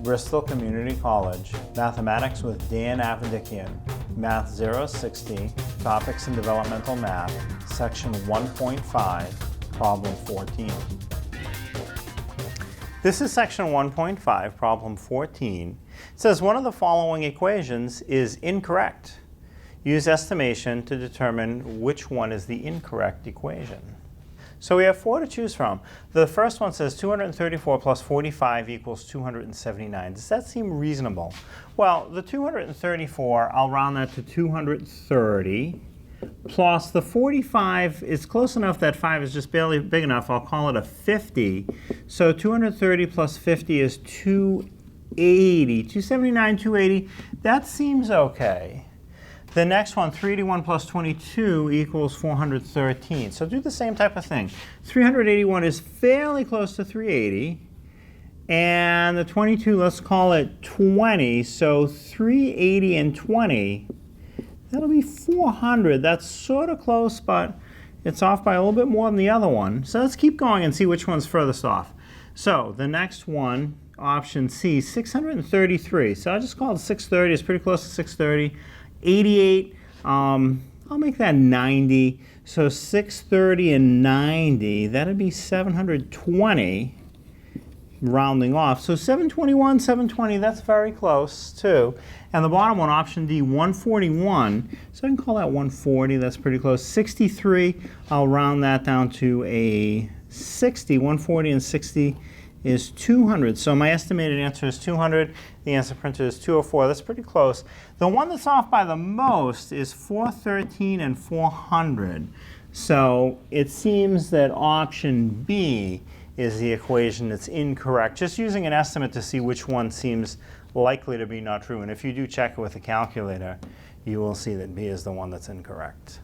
Bristol Community College, Mathematics with Dan Avedikian, Math 060, Topics in Developmental Math, Section 1.5, Problem 14. This is Section 1.5, Problem 14. It says one of the following equations is incorrect. Use estimation to determine which one is the incorrect equation. So we have four to choose from. The first one says 234 plus 45 equals 279. Does that seem reasonable? Well, the 234, I'll round that to 230, plus the 45 is close enough that 5 is just barely big enough. I'll call it a 50. So 230 plus 50 is 280. 279, 280, that seems okay. The next one, 381 plus 22 equals 413. So do the same type of thing. 381 is fairly close to 380. And the 22, let's call it 20. So 380 and 20, that'll be 400. That's sort of close, but it's off by a little bit more than the other one. So let's keep going and see which one's furthest off. So the next one, option C, 633. So I'll just call it 630. It's pretty close to 630. 88, I'll make that 90. So 630 and 90, that'd be 720, rounding off. So 721, 720, that's very close too. And the bottom one, option D, 141. So I can call that 140, that's pretty close. 63, I'll round that down to a 60. 140 and 60 is 200. So my estimated answer is 200. The answer printed is 204. That's pretty close. The one that's off by the most is 413 and 400. So it seems that option B is the equation that's incorrect. Just using an estimate to see which one seems likely to be not true. And if you do check it with a calculator, you will see that B is the one that's incorrect.